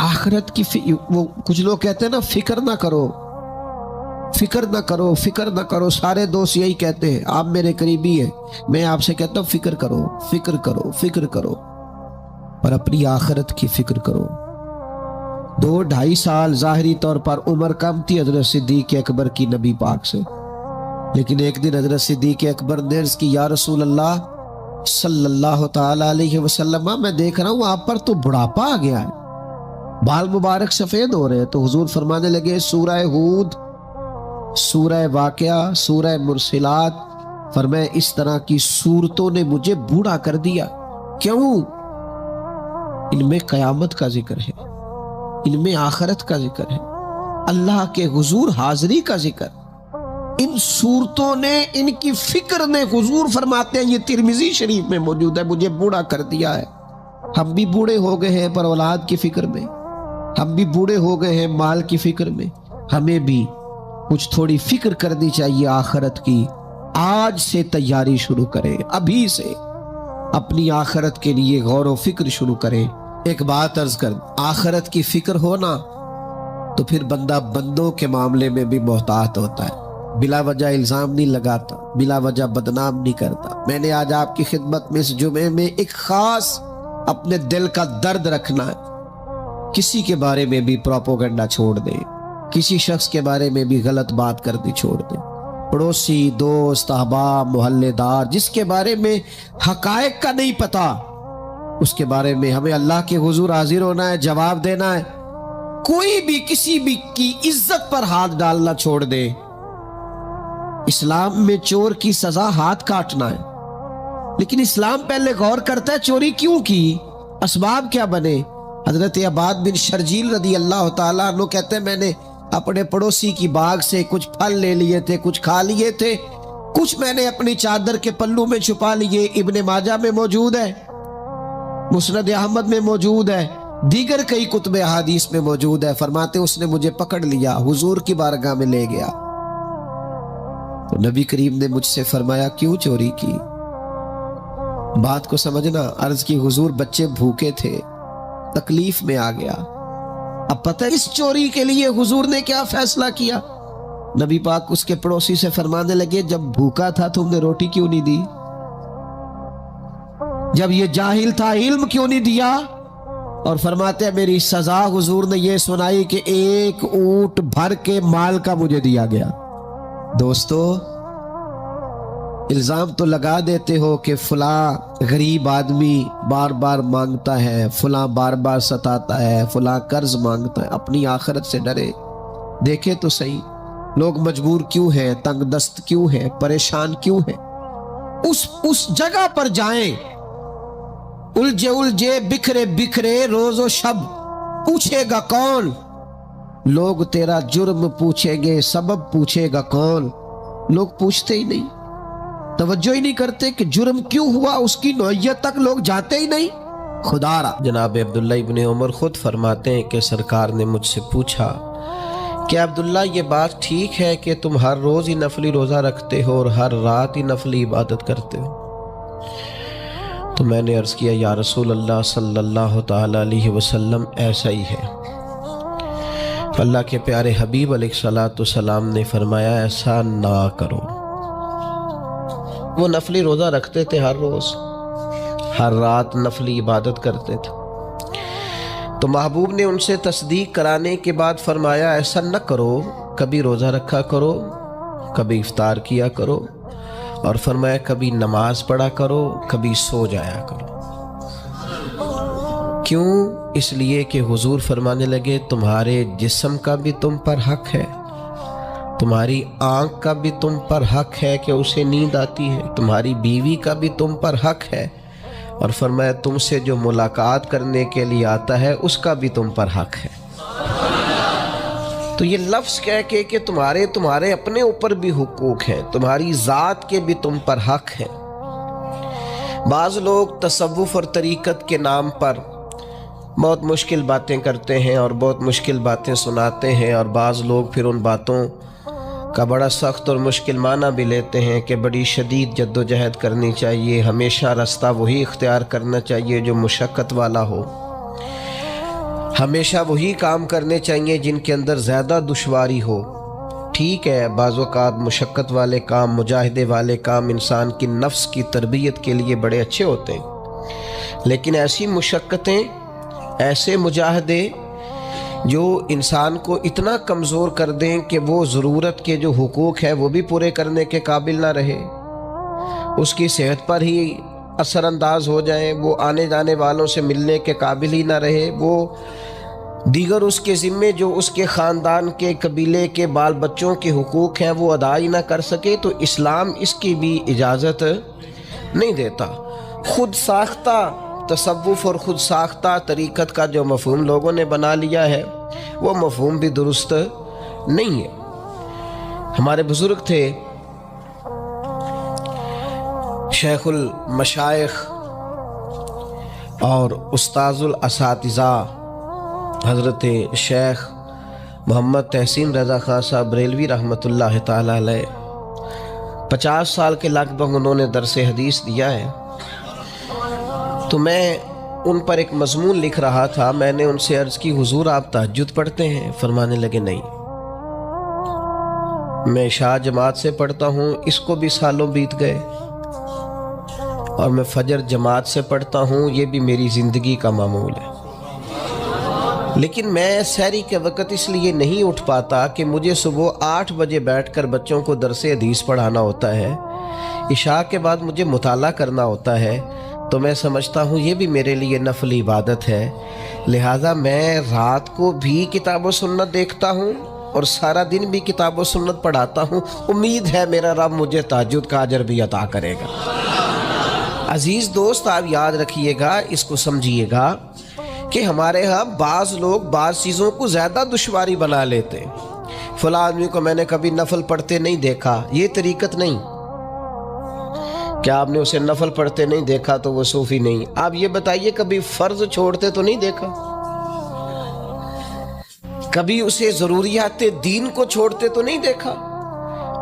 آخرت کی وہ کچھ لوگ کہتے ہیں نا فکر نہ کرو، فکر نہ کرو، فکر نہ کرو، سارے دوست یہی کہتے ہیں، آپ میرے قریبی ہیں، میں آپ سے کہتا ہوں فکر کرو، فکر کرو، فکر کرو، اور اپنی آخرت کی فکر کرو۔ 2-2.5 سال ظاہری طور پر عمر کم تھی حضرت صدیق اکبر کی نبی پاک سے، لیکن ایک دن حضرت صدیق اکبر نے عرض کی یا رسول اللہ صلی اللہ تعالی علیہ وسلم، میں دیکھ رہا ہوں آپ پر تو بڑھاپا آ گیا ہے، بال مبارک سفید ہو رہے ہیں۔ تو حضور فرمانے لگے سورہ ہود سورہ واقعہ، سورہ مرسلات، فرمایا اس طرح کی صورتوں نے مجھے بوڑھا کر دیا۔ کیوں؟ ان میں قیامت کا ذکر ہے، ان میں آخرت کا ذکر ہے، اللہ کے حضور حاضری کا ذکر۔ ان صورتوں نے، ان کی فکر نے، حضور فرماتے ہیں، یہ ترمذی شریف میں موجود ہے، مجھے بوڑھا کر دیا ہے۔ ہم بھی بوڑھے ہو گئے ہیں پر اولاد کی فکر میں، ہم بھی بوڑھے ہو گئے ہیں مال کی فکر میں۔ ہمیں بھی کچھ تھوڑی فکر کرنی چاہیے آخرت کی۔ آج سے تیاری شروع کریں، ابھی سے اپنی آخرت کے لیے غور و فکر شروع کریں۔ ایک بات عرض کر، آخرت کی فکر ہونا تو پھر بندہ بندوں کے معاملے میں بھی محتاط ہوتا ہے، بلا وجہ الزام نہیں لگاتا، بلا وجہ بدنام نہیں کرتا۔ میں نے آج آپ کی خدمت میں اس جمعے میں ایک خاص اپنے دل کا درد رکھنا ہے۔ کسی کے بارے میں بھی پروپیگنڈا چھوڑ دیں، کسی شخص کے بارے میں بھی غلط بات کرنی چھوڑ دیں۔ پڑوسی، دوست، احباب، محلے دار، جس کے بارے میں حقائق کا نہیں پتا، اس کے بارے میں ہمیں اللہ کے حضور حاضر ہونا ہے، جواب دینا ہے۔ کوئی بھی کسی بھی کی عزت پر ہاتھ ڈالنا چھوڑ دے۔ اسلام میں چور کی سزا ہاتھ کاٹنا ہے، لیکن اسلام پہلے غور کرتا ہے چوری کیوں کی، اسباب کیا بنے۔ حضرت عباد بن شرجیل رضی اللہ تعالیٰ عنہ کہتے ہیں، میں نے اپنے پڑوسی کی باغ سے کچھ پھل لے لیے تھے، کچھ کھا لیے تھے، کچھ میں نے اپنی چادر کے پلو میں چھپا لیے۔ ابن ماجہ میں موجود ہے، مسند احمد میں موجود ہے، دیگر کئی کتب احادیث میں موجود ہے۔ فرماتے اس نے مجھے پکڑ لیا، حضور کی بارگاہ میں لے گیا، تو نبی کریم نے مجھ سے فرمایا کیوں چوری کی؟ بات کو سمجھنا۔ عرض کی حضور بچے بھوکے تھے، تکلیف میں آ گیا۔ اب پتہ اس چوری کے لیے حضور نے کیا فیصلہ کیا؟ نبی پاک اس کے پڑوسی سے فرمانے لگے، جب بھوکا تھا تم نے روٹی کیوں نہیں دی؟ جب یہ جاہل تھا علم کیوں نہیں دیا؟ اور فرماتے ہیں میری سزا حضور نے یہ سنائی کہ ایک اونٹ بھر کے مال کا مجھے دیا گیا۔ دوستو، الزام تو لگا دیتے ہو کہ فلاں غریب آدمی بار بار مانگتا ہے، فلاں بار بار ستاتا ہے، فلاں قرض مانگتا ہے۔ اپنی آخرت سے ڈرے، دیکھے تو صحیح لوگ مجبور کیوں ہیں، تنگ دست کیوں ہیں، پریشان کیوں ہیں۔ اس جگہ پر جائیں، الجھے الجھے بکھرے بکھرے روز و شب، پوچھے گا کون؟ لوگ تیرا جرم پوچھیں گے، سبب پوچھے گا کون؟ لوگ پوچھتے ہی نہیں، توجہ ہی نہیں کرتے کہ جرم کیوں ہوا، اس کی نوعیت تک لوگ جاتے ہی نہیں۔ خدا را جناب عبداللہ ابن عمر خود فرماتے ہیں کہ سرکار نے مجھ سے پوچھا کہ عبداللہ یہ بات ٹھیک ہے کہ تم ہر روز ہی نفلی روزہ رکھتے ہو اور ہر رات ہی نفلی عبادت کرتے ہو؟ تو میں نے عرض کیا یا رسول اللہ صلی اللہ تعالی علیہ وسلم ایسا ہی ہے۔ اللہ کے پیارے حبیب علیہ الصلوۃ والسلام نے فرمایا ایسا نہ کرو۔ وہ نفلی روزہ رکھتے تھے، ہر روز ہر رات نفلی عبادت کرتے تھے۔ تو محبوب نے ان سے تصدیق کرانے کے بعد فرمایا ایسا نہ کرو، کبھی روزہ رکھا کرو، کبھی افطار کیا کرو، اور فرمایا کبھی نماز پڑھا کرو، کبھی سو جایا کرو۔ کیوں؟ اس لیے کہ حضور فرمانے لگے تمہارے جسم کا بھی تم پر حق ہے، تمہاری آنکھ کا بھی تم پر حق ہے کہ اسے نیند آتی ہے، تمہاری بیوی کا بھی تم پر حق ہے، اور فرمایا تم سے جو ملاقات کرنے کے لیے آتا ہے اس کا بھی تم پر حق ہے۔ تو یہ لفظ کہہ کے کہ تمہارے اپنے اوپر بھی حقوق ہیں، تمہاری ذات کے بھی تم پر حق ہیں۔ بعض لوگ تصوف اور طریقت کے نام پر بہت مشکل باتیں کرتے ہیں اور بہت مشکل باتیں سناتے ہیں، اور بعض لوگ پھر ان باتوں کا بڑا سخت اور مشکل معنی بھی لیتے ہیں کہ بڑی شدید جد و جہد کرنی چاہیے، ہمیشہ راستہ وہی اختیار کرنا چاہیے جو مشقت والا ہو، ہمیشہ وہی کام کرنے چاہیے جن کے اندر زیادہ دشواری ہو۔ ٹھیک ہے، بعض اوقات مشقت والے کام، مجاہدے والے کام انسان کی نفس کی تربیت کے لیے بڑے اچھے ہوتے ہیں، لیکن ایسی مشقتیں، ایسے مجاہدے جو انسان کو اتنا کمزور کر دیں کہ وہ ضرورت کے جو حقوق ہیں وہ بھی پورے کرنے کے قابل نہ رہے، اس کی صحت پر ہی اثر انداز ہو جائیں، وہ آنے جانے والوں سے ملنے کے قابل ہی نہ رہے، وہ دیگر اس کے ذمے جو اس کے خاندان کے قبیلے کے بال بچوں کے حقوق ہیں وہ ادا ہی نہ کر سکے تو اسلام اس کی بھی اجازت نہیں دیتا۔ خود ساختہ تصوف اور خود ساختہ طریقت کا جو مفہوم لوگوں نے بنا لیا ہے وہ مفہوم بھی درست نہیں ہے۔ ہمارے بزرگ تھے شیخ المشائخ اور استاذ الاساتذہ حضرت شیخ محمد تحسین رضا خان صاحب بریلوی رحمۃ اللہ تعالی علیہ 50 سال کے لگ بھگ انہوں نے درس حدیث دیا ہے۔ تو میں ان پر ایک مضمون لکھ رہا تھا، میں نے ان سے عرض کی حضور آپ تہجد پڑھتے ہیں؟ فرمانے لگے نہیں، میں عشاء جماعت سے پڑھتا ہوں، اس کو بھی سالوں بیت گئے، اور میں فجر جماعت سے پڑھتا ہوں، یہ بھی میری زندگی کا معمول ہے، لیکن میں سحری کے وقت اس لیے نہیں اٹھ پاتا کہ مجھے صبح 8 بجے بیٹھ کر بچوں کو درس حدیث پڑھانا ہوتا ہے، عشاء کے بعد مجھے مطالعہ کرنا ہوتا ہے، تو میں سمجھتا ہوں یہ بھی میرے لیے نفل عبادت ہے، لہٰذا میں رات کو بھی کتاب و سنت دیکھتا ہوں اور سارا دن بھی کتاب و سنت پڑھاتا ہوں، امید ہے میرا رب مجھے تہجد کا اجر بھی عطا کرے گا۔ عزیز دوست، آپ یاد رکھیے گا، اس کو سمجھیے گا کہ ہمارے ہاں بعض لوگ بعض چیزوں کو زیادہ دشواری بنا لیتے ہیں۔ فلاں آدمی کو میں نے کبھی نفل پڑھتے نہیں دیکھا، یہ طریقت نہیں۔ کیا آپ نے اسے نفل پڑھتے نہیں دیکھا تو وہ صوفی نہیں؟ آپ یہ بتائیے کبھی فرض چھوڑتے تو نہیں دیکھا؟ کبھی اسے ضروریات دین کو چھوڑتے تو نہیں دیکھا؟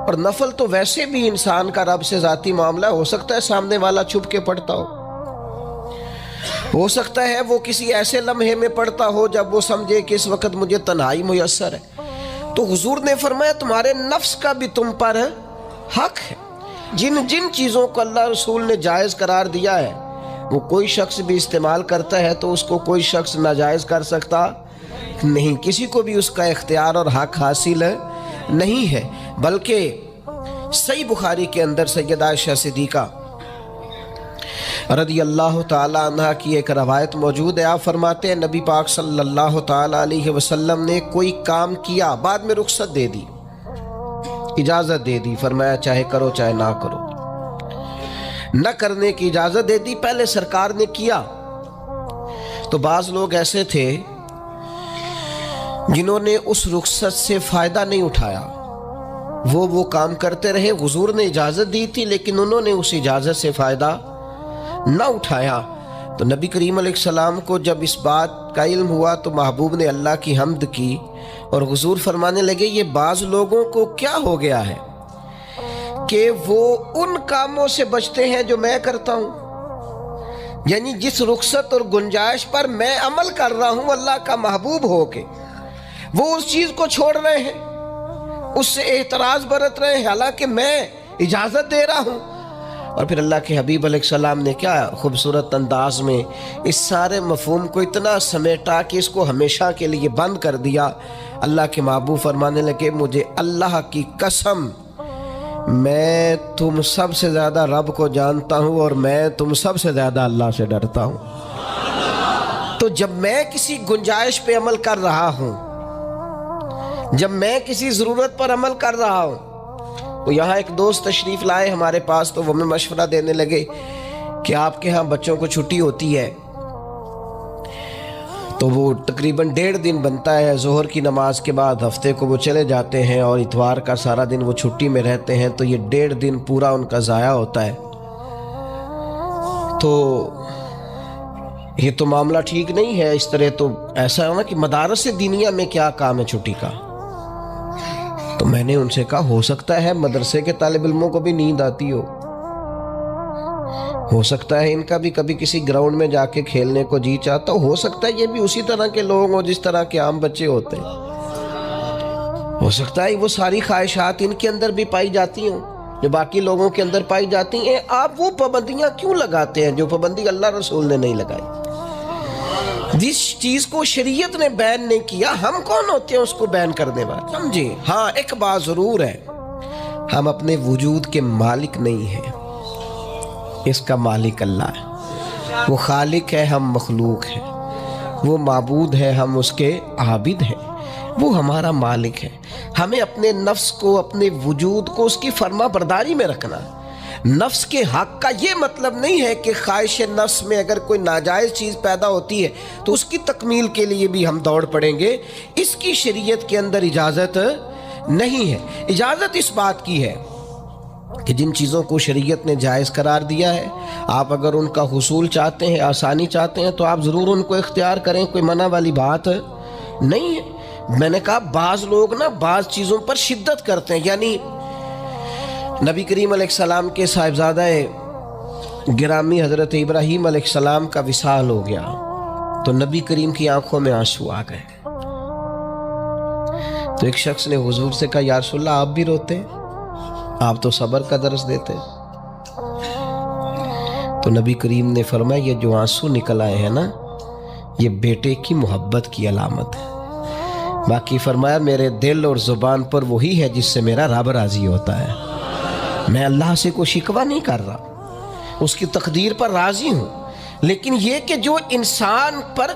اور نفل تو ویسے بھی انسان کا رب سے ذاتی معاملہ، ہو سکتا ہے سامنے والا چھپ کے پڑھتا ہو سکتا ہے وہ کسی ایسے لمحے میں پڑھتا ہو جب وہ سمجھے کہ اس وقت مجھے تنہائی میسر ہے۔ تو حضور نے فرمایا تمہارے نفس کا بھی تم پر حق ہے، جن جن چیزوں کو اللہ رسول نے جائز قرار دیا ہے وہ کوئی شخص بھی استعمال کرتا ہے تو اس کو کوئی شخص ناجائز کر سکتا نہیں، کسی کو بھی اس کا اختیار اور حق حاصل نہیں ہے۔ بلکہ صحیح بخاری کے اندر سیدہ عائشہ صدیقہ رضی اللہ تعالی عنہ کی ایک روایت موجود ہے، آپ فرماتے ہیں نبی پاک صلی اللہ تعالی علیہ وسلم نے کوئی کام کیا، بعد میں رخصت دے دی، اجازت دے دی، فرمایا چاہے کرو چاہے نہ کرو، نہ کرنے کی اجازت دے دی، پہلے سرکار نے کیا۔ تو بعض لوگ ایسے تھے جنہوں نے اس رخصت سے فائدہ نہیں اٹھایا، وہ کام کرتے رہے، حضور نے اجازت دی تھی لیکن انہوں نے اس اجازت سے فائدہ نہ اٹھایا۔ تو نبی کریم علیہ السلام کو جب اس بات کا علم ہوا تو محبوب نے اللہ کی حمد کی اور حضور فرمانے لگے یہ بعض لوگوں کو کیا ہو گیا ہے کہ وہ ان کاموں سے بچتے ہیں جو میں کرتا ہوں، یعنی جس رخصت اور گنجائش پر میں عمل کر رہا ہوں اللہ کا محبوب ہو کے، وہ اس چیز کو چھوڑ رہے ہیں، اس سے اعتراض برت رہے ہیں، حالانکہ میں اجازت دے رہا ہوں۔ اور پھر اللہ کے حبیب علیہ السلام نے کیا خوبصورت انداز میں اس سارے مفہوم کو اتنا سمیٹا کہ اس کو ہمیشہ کے لیے بند کر دیا۔ اللہ کے محبوب فرمانے لگے مجھے اللہ کی قسم میں تم سب سے زیادہ رب کو جانتا ہوں اور میں تم سب سے زیادہ اللہ سے ڈرتا ہوں۔ تو جب میں کسی گنجائش پہ عمل کر رہا ہوں، جب میں کسی ضرورت پر عمل کر رہا ہوں، تو یہاں ایک دوست تشریف لائے ہمارے پاس تو وہ ہمیں مشورہ دینے لگے کہ آپ کے ہاں بچوں کو چھٹی ہوتی ہے تو وہ تقریباً 1.5 دن بنتا ہے، ظہر کی نماز کے بعد ہفتے کو وہ چلے جاتے ہیں اور اتوار کا سارا دن وہ چھٹی میں رہتے ہیں، تو یہ 1.5 دن پورا ان کا ضائع ہوتا ہے۔ تو یہ تو معاملہ ٹھیک نہیں ہے، اس طرح تو ایسا ہے نا کہ مدارس دینیہ میں کیا کام ہے چھٹی کا؟ تو میں نے ان سے کہا ہو سکتا ہے مدرسے کے طالب علموں کو بھی نیند آتی ہو سکتا ہے ان کا بھی کبھی کسی گراؤنڈ میں جا کے کھیلنے کو جی چاہتا ہو سکتا ہے یہ بھی اسی طرح کے لوگ ہوں جس طرح کے عام بچے ہوتے ہیں، ہو سکتا ہے وہ ساری خواہشات ان کے اندر بھی پائی جاتی ہوں جو باقی لوگوں کے اندر پائی جاتی ہیں۔ آپ وہ پابندیاں کیوں لگاتے ہیں جو پابندی اللہ رسول نے نہیں لگائی؟ جس چیز کو شریعت نے بین نہیں کیا، ہم کون ہوتے ہیں اس کو بین کرنے والے؟ سمجھے؟ ہاں ایک بات ضرور ہے، ہم اپنے وجود کے مالک نہیں ہیں، اس کا مالک اللہ ہے، وہ خالق ہے، ہم مخلوق ہیں۔ وہ معبود ہے، ہم اس کے عابد ہیں، وہ ہمارا مالک ہے۔ ہمیں اپنے نفس کو، اپنے وجود کو اس کی فرما برداری میں رکھنا۔ نفس کے حق کا یہ مطلب نہیں ہے کہ خواہش نفس میں اگر کوئی ناجائز چیز پیدا ہوتی ہے تو اس کی تکمیل کے لیے بھی ہم دوڑ پڑیں گے، اس کی شریعت کے اندر اجازت نہیں ہے۔ اجازت اس بات کی ہے کہ جن چیزوں کو شریعت نے جائز قرار دیا ہے، آپ اگر ان کا حصول چاہتے ہیں، آسانی چاہتے ہیں، تو آپ ضرور ان کو اختیار کریں، کوئی منع والی بات نہیں ہے۔ میں نے کہا بعض لوگ بعض چیزوں پر شدت کرتے ہیں، یعنی نبی کریم علیہ السلام کے صاحبزادہ گرامی حضرت ابراہیم علیہ السلام کا وصال ہو گیا تو نبی کریم کی آنکھوں میں آنسو آ گئے۔ تو ایک شخص نے حضور سے کہا یا رسول اللہ آپ بھی روتے، آپ تو صبر کا درس دیتے۔ تو نبی کریم نے فرمایا یہ جو آنسو نکل آئے ہیں نا، یہ بیٹے کی محبت کی علامت ہے۔ باقی فرمایا میرے دل اور زبان پر وہی ہے جس سے میرا رب راضی ہوتا ہے، میں اللہ سے کوئی شکوہ نہیں کر رہا، اس کی تقدیر پر راضی ہوں۔ لیکن یہ کہ جو انسان پر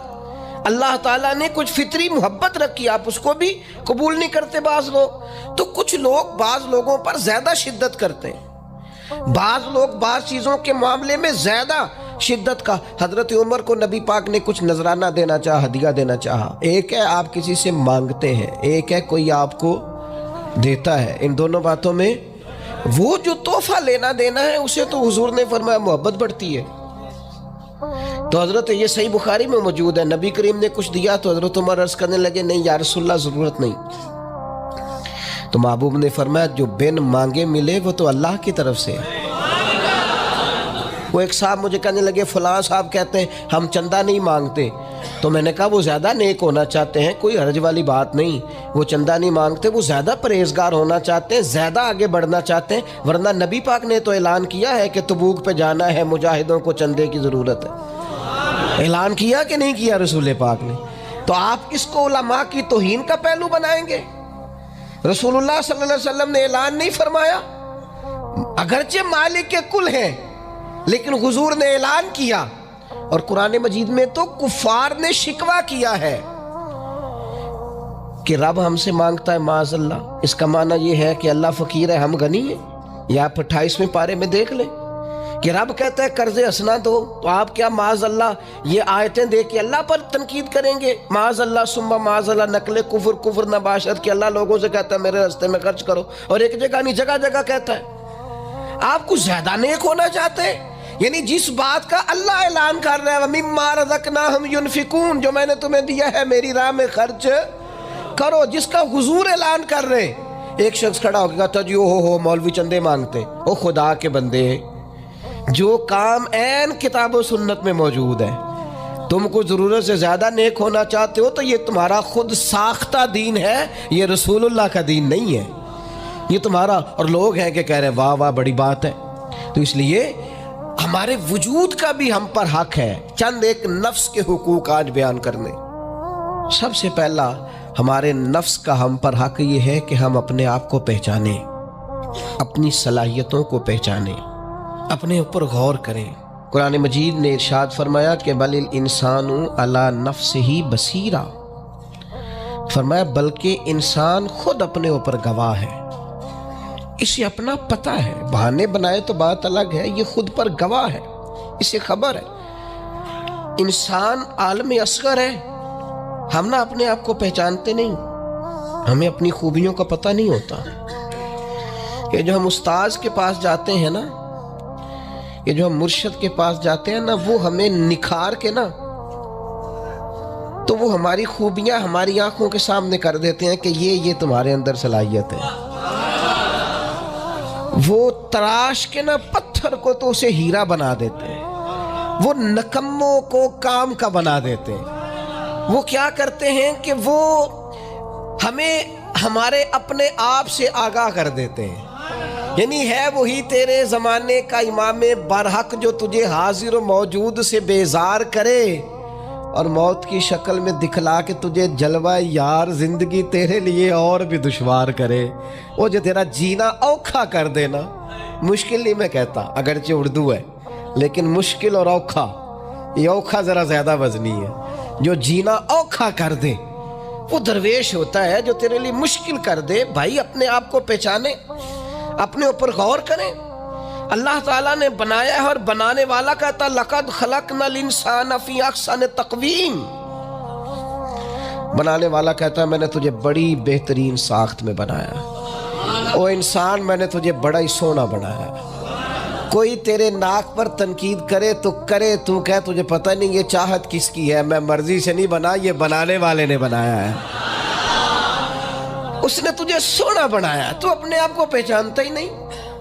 اللہ تعالیٰ نے کچھ فطری محبت رکھی، آپ اس کو بھی قبول نہیں کرتے بعض لوگ، تو کچھ لوگ بعض لوگوں پر زیادہ شدت کرتے ہیں، بعض لوگ بعض چیزوں کے معاملے میں زیادہ شدت کا۔ حضرت عمر کو نبی پاک نے کچھ نذرانہ دینا چاہا، ہدیہ دینا چاہا۔ ایک ہے آپ کسی سے مانگتے ہیں، ایک ہے کوئی آپ کو دیتا ہے، ان دونوں باتوں میں وہ جو تحفہ لینا دینا ہے اسے تو حضور نے فرمایا محبت بڑھتی ہے۔ تو حضرت یہ صحیح بخاری میں موجود ہے، نبی کریم نے کچھ دیا تو حضرت عمر عرض کرنے لگے نہیں یا رسول اللہ ضرورت نہیں۔ تو محبوب نے فرمایا جو بن مانگے ملے وہ تو اللہ کی طرف سے ہے۔ وہ ایک صاحب مجھے کہنے لگے فلاں صاحب کہتے ہیں ہم چندہ نہیں مانگتے، تو میں نے کہا وہ زیادہ نیک ہونا چاہتے ہیں، کوئی حرج والی بات نہیں، وہ چندہ نہیں مانگتے، وہ زیادہ پرہیزگار ہونا چاہتے ہیں، زیادہ آگے بڑھنا چاہتے ہیں، ورنہ نبی پاک نے تو اعلان کیا ہے کہ تبوک پہ جانا ہے، مجاہدوں کو چندے کی ضرورت ہے۔ اعلان کیا کہ نہیں کیا رسول پاک نے؟ تو آپ کس کو علماء کی توہین کا پہلو بنائیں گے؟ رسول اللہ صلی اللہ علیہ وسلم نے اعلان نہیں فرمایا؟ اگرچہ مالک کے کل ہیں لیکن حضور نے اعلان کیا، اور قرآن مجید میں تو کفار نے شکوہ کیا ہے کہ رب ہم سے مانگتا ہے معاذ اللہ۔ اس کا معنی یہ ہے کہ اللہ فقیر ہے ہم غنی ہیں؟ یا آپ 28ویں پارے میں دیکھ لیں کہ رب کہتا ہے قرض حسنہ دو، تو آپ کیا معاذ اللہ یہ آیتیں دے کے اللہ پر تنقید کریں گے؟ معاذ اللہ ثم معاذ اللہ، نقل کفر نباشت کہ اللہ لوگوں سے کہتا ہے میرے راستے میں خرچ کرو، اور ایک جگہ نہیں جگہ جگہ کہتا ہے۔ آپ کچھ زیادہ نیک ہونا چاہتے ہیں، یعنی جس بات کا اللہ اعلان کر رہا ہے وَمِمَّا رَزَقْنَاهُمْ يُنْفِقُونَ، جو میں نے تمہیں دیا ہے میری راہ میں خرچ کرو، جس کا حضور اعلان کر رہے۔ ایک شخص کھڑا ہو کے کہتا جی ہو مولوی چندے مانگتے، او خدا کے بندے، جو کام عین کتاب و سنت میں موجود ہے، تم کو ضرورت سے زیادہ نیک ہونا چاہتے ہو تو یہ تمہارا خود ساختہ دین ہے، یہ رسول اللہ کا دین نہیں ہے، یہ تمہارا۔ اور لوگ ہیں کہ کہہ رہے ہیں واہ واہ بڑی بات ہے۔ تو اس لیے ہمارے وجود کا بھی ہم پر حق ہے۔ چند ایک نفس کے حقوق آج بیان کرنے۔ سب سے پہلا ہمارے نفس کا ہم پر حق یہ ہے کہ ہم اپنے آپ کو پہچانیں، اپنی صلاحیتوں کو پہچانیں، اپنے اوپر غور کریں۔ قرآن مجید نے ارشاد فرمایا کہ بل الانسان علی نفسہ بصیرہ، فرمایا بلکہ انسان خود اپنے اوپر گواہ ہے، اسے اپنا پتہ ہے، بہانے بنائے تو بات الگ ہے، یہ خود پر گواہ ہے، اسے خبر ہے۔ انسان عالم اصغر ہے، ہم نہ اپنے آپ کو پہچانتے نہیں، ہمیں اپنی خوبیوں کا پتہ نہیں ہوتا۔ یہ جو ہم استاذ کے پاس جاتے ہیں نا، یہ جو ہم مرشد کے پاس جاتے ہیں نا، وہ ہمیں نکھار کے نا تو وہ ہماری خوبیاں ہماری آنکھوں کے سامنے کر دیتے ہیں کہ یہ تمہارے اندر صلاحیت ہے۔ وہ تراش کے نا پتھر کو تو اسے ہیرا بنا دیتے ہیں، وہ نکموں کو کام کا بنا دیتے ہیں۔ وہ کیا کرتے ہیں کہ وہ ہمیں ہمارے اپنے آپ سے آگاہ کر دیتے ہیں، یعنی ہے وہی تیرے زمانے کا امام برحق جو تجھے حاضر و موجود سے بیزار کرے اور موت کی شکل میں دکھلا کے تجھے جلوہ یار زندگی تیرے لیے اور بھی دشوار کرے، وہ جو تیرا جینا اوکھا کر دینا۔ مشکل نہیں میں کہتا، اگرچہ اردو ہے لیکن مشکل اور اوکھا، یہ اوکھا ذرا زیادہ وزنی ہے، جو جینا اوکھا کر دے وہ درویش ہوتا ہے، جو تیرے لیے مشکل کر دے۔ بھائی اپنے آپ کو پہچانے، اپنے اوپر غور کریں۔ اللہ تعالیٰ نے بنایا ہے اور بنانے والا کہتا لَقَدْ خَلَقْنَا الْإِنسَانَ فِي أَحْسَنِ تَقْوِيمٍ۔ بنانے والا کہتا ہے میں نے تجھے بڑی بہترین ساخت میں بنایا۔ او انسان میں نے تجھے بڑا ہی سونا بنایا۔ کوئی تیرے ناک پر تنقید کرے تو کرے، تو کہے تجھے پتہ نہیں یہ چاہت کس کی ہے، میں مرضی سے نہیں بنا، یہ بنانے والے نے بنایا ہے۔ اس نے تجھے سونا بنایا، تو اپنے آپ کو پہچانتا ہی نہیں۔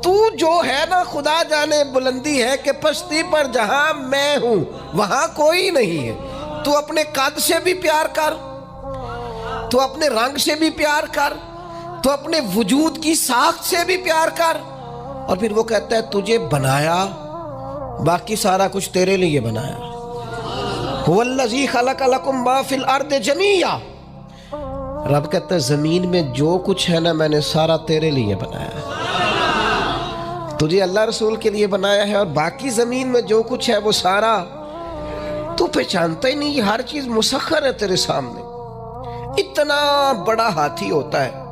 تو جو ہے نا خدا جانے بلندی ہے کہ پستی پر جہاں میں ہوں وہاں کوئی نہیں ہے۔ تو اپنے قد سے بھی پیار کر، تو اپنے رنگ سے بھی پیار کر، تو اپنے وجود کی ساخت سے بھی پیار کر۔ اور پھر وہ کہتا ہے تجھے بنایا، باقی سارا کچھ تیرے لیے بنایا۔ هو الذی خلق لکم ما فی الارض جمیعا۔ رب کہتا ہے زمین میں جو کچھ ہے نا میں نے سارا تیرے لیے بنایا ہے، تجھے اللہ رسول کے لیے بنایا ہے، اور باقی زمین میں جو کچھ ہے وہ سارا تو پہچانتا ہی نہیں۔ یہ ہر چیز مسخر ہے تیرے سامنے۔ اتنا بڑا ہاتھی ہوتا ہے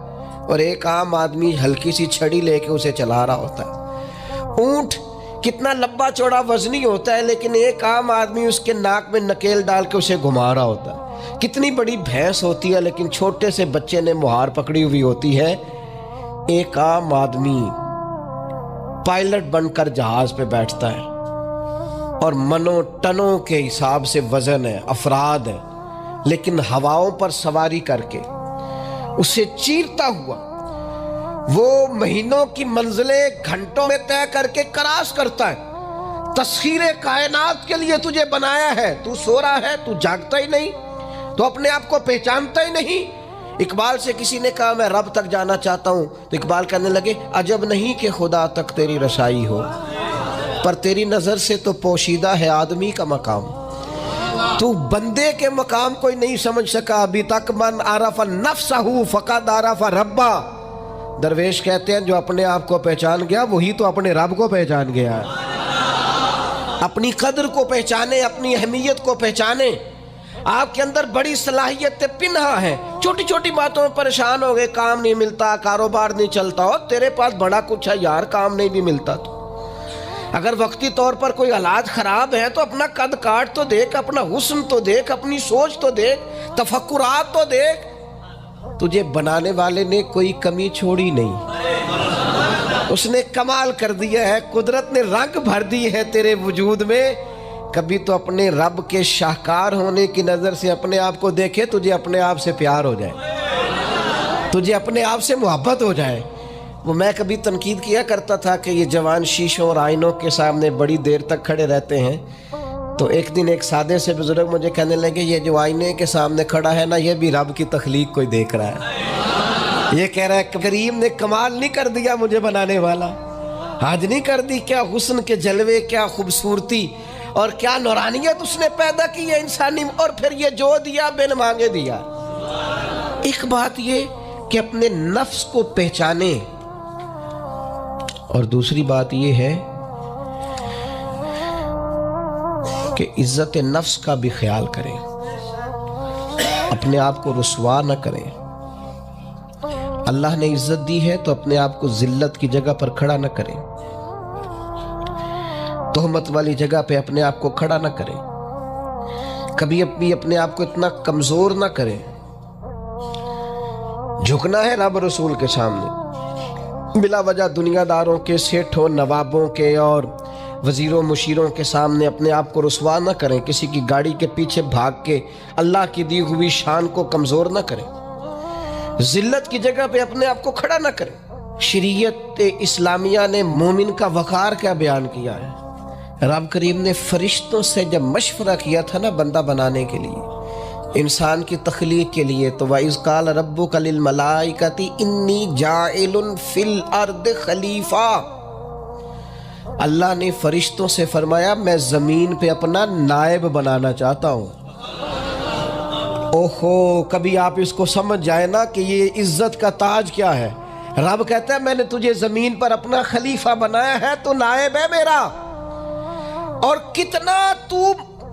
اور ایک عام آدمی ہلکی سی چھڑی لے کے اسے چلا رہا ہوتا ہے۔ اونٹ کتنا لمبا چوڑا وزنی ہوتا ہے لیکن ایک عام آدمی اس کے ناک میں نکیل ڈال کے اسے گھما رہا ہوتا ہے۔ کتنی بڑی بھینس ہوتی ہے لیکن چھوٹے سے بچے نے مہار پکڑی ہوئی ہوتی ہے۔ ایک عام آدمی پائلٹ بن کر جہاز پہ بیٹھتا ہے اور منوں ٹنوں کے حساب سے وزن ہے، افراد ہے، لیکن ہواؤں پر سواری کر کے اسے چیرتا ہوا وہ مہینوں کی منزلیں گھنٹوں میں طے کر کے کراس کرتا ہے۔ تسخیر کائنات کے لیے تجھے بنایا ہے، تو سو رہا ہے، تو جاگتا ہی نہیں، تو اپنے آپ کو پہچانتا ہی نہیں۔ اقبال سے کسی نے کہا میں رب تک جانا چاہتا ہوں، تو اقبال کہنے لگے عجب نہیں کہ خدا تک تیری رسائی ہو، پر تیری نظر سے تو پوشیدہ ہے آدمی کا مقام۔ تو بندے کے مقام کوئی نہیں سمجھ سکا ابھی تک۔ من عرف نفسہ فقد عرف ربہ۔ درویش کہتے ہیں جو اپنے آپ کو پہچان گیا وہی تو اپنے رب کو پہچان گیا۔ اپنی قدر کو پہچانے، اپنی اہمیت کو پہچانے۔ آپ کے اندر بڑی صلاحیتیں پنہا ہیں، چھوٹی چھوٹی باتوں میں پریشان ہو گئے، کام نہیں ملتا، کاروبار نہیں چلتا، اور تیرے پاس بڑا کچھ ہے یار، کام نہیں بھی ملتا۔ تو اگر وقتی طور پر کوئی حالات خراب ہیں تو اپنا قد کاٹ تو دیکھ، اپنا حسن تو دیکھ، اپنی سوچ تو دیکھ، تفکرات تو دیکھ۔ تجھے بنانے والے نے کوئی کمی چھوڑی نہیں، اس نے کمال کر دیا ہے، قدرت نے رنگ بھر دی ہے تیرے وجود میں۔ کبھی تو اپنے رب کے شاہکار ہونے کی نظر سے اپنے آپ کو دیکھے، تجھے اپنے آپ سے پیار ہو جائے، تجھے اپنے آپ سے محبت ہو جائے۔ وہ میں کبھی تنقید کیا کرتا تھا کہ یہ جوان شیشوں اور آئینوں کے سامنے بڑی دیر تک کھڑے رہتے ہیں، تو ایک دن ایک سادے سے بزرگ مجھے کہنے لگے یہ جو آئینے کے سامنے کھڑا ہے نا یہ بھی رب کی تخلیق کوئی دیکھ رہا ہے۔ یہ کہہ رہا ہے کریم نے کمال نہیں کر دیا مجھے بنانے والا، حج نہیں کر دی، کیا حسن کے جلوے، کیا خوبصورتی اور کیا نورانیت اس نے پیدا کی ہے انسانی، اور پھر یہ جو دیا بن مانگے دیا۔ ایک بات یہ کہ اپنے نفس کو پہچانے، اور دوسری بات یہ ہے کہ عزت نفس کا بھی خیال کریں، اپنے آپ کو رسوا نہ کریں۔ اللہ نے عزت دی ہے تو اپنے آپ کو ذلت کی جگہ پر کھڑا نہ کریں، تہمت والی جگہ پہ اپنے آپ کو کھڑا نہ کریں، کبھی اپنے آپ کو اتنا کمزور نہ کریں۔ جھکنا ہے رب رسول کے سامنے، بلا وجہ دنیا داروں کے، سیٹھوں، نوابوں کے اور وزیروں مشیروں کے سامنے اپنے آپ کو رسوا نہ کریں، کسی کی گاڑی کے پیچھے بھاگ کے اللہ کی دی ہوئی شان کو کمزور نہ کریں، ذلت کی جگہ پہ اپنے آپ کو کھڑا نہ کریں۔ شریعت اسلامیہ نے مومن کا وقار کیا بیان کیا ہے۔ رب کریم نے فرشتوں سے جب مشورہ کیا تھا نا بندہ بنانے کے لیے، انسان کی تخلیق کے لیے، تو وَإِذْ قَالَ رَبُّكَ لِلْمَلَائِكَةِ إِنِّي جَاعِلٌ فِي الْأَرْضِ خلیفہ۔ اللہ نے فرشتوں سے فرمایا میں زمین پہ اپنا نائب بنانا چاہتا ہوں۔ اوہو، کبھی آپ اس کو سمجھ جائے نا کہ یہ عزت کا تاج کیا ہے۔ رب کہتا ہے میں نے تجھے زمین پر اپنا خلیفہ بنایا ہے، تو نائب ہے میرا، اور کتنا تو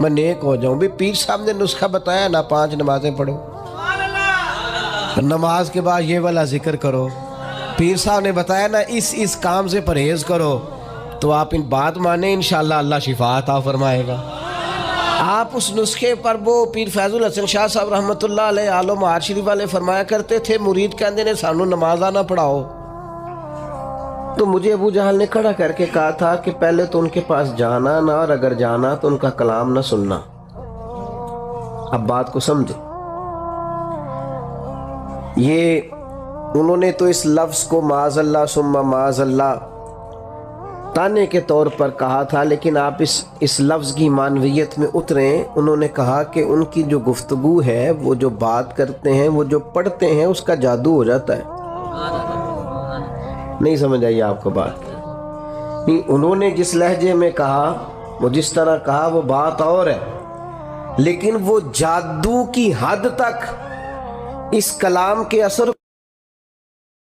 میں نیک ہو جاؤں. بھی پیر صاحب نے نسخہ بتایا نا 5 نمازیں پڑھو, نماز کے بعد یہ والا ذکر کرو. پیر صاحب نے بتایا نا اس کام سے پرہیز کرو, تو آپ ان بات مانیں انشاءاللہ اللہ شفا عطا فرمائے گا. آپ اس نسخے پر وہ پیر فیض الحسن شاہ صاحب رحمۃ اللہ علیہ آل و معاد شریف والے فرمایا کرتے تھے, مرید کہندے نے سانو نمازاں نہ پڑھاؤ. تو مجھے ابو جہل نے کھڑا کر کے کہا تھا کہ پہلے تو ان کے پاس جانا نہ, اور اگر جانا تو ان کا کلام نہ سننا. اب بات کو سمجھے, یہ انہوں نے تو اس لفظ کو معاذ اللہ ثم معاذ اللہ تانے کے طور پر کہا تھا, لیکن آپ اس لفظ کی معنویت میں اتریں. انہوں نے کہا کہ ان کی جو گفتگو ہے, وہ جو بات کرتے ہیں, وہ جو پڑھتے ہیں, اس کا جادو ہو جاتا ہے. نہیں سمجھ آئی آپ کو بات؟ نہیں, انہوں نے جس لہجے میں کہا, وہ جس طرح کہا, وہ بات اور ہے, لیکن وہ جادو کی حد تک اس کلام کے اثر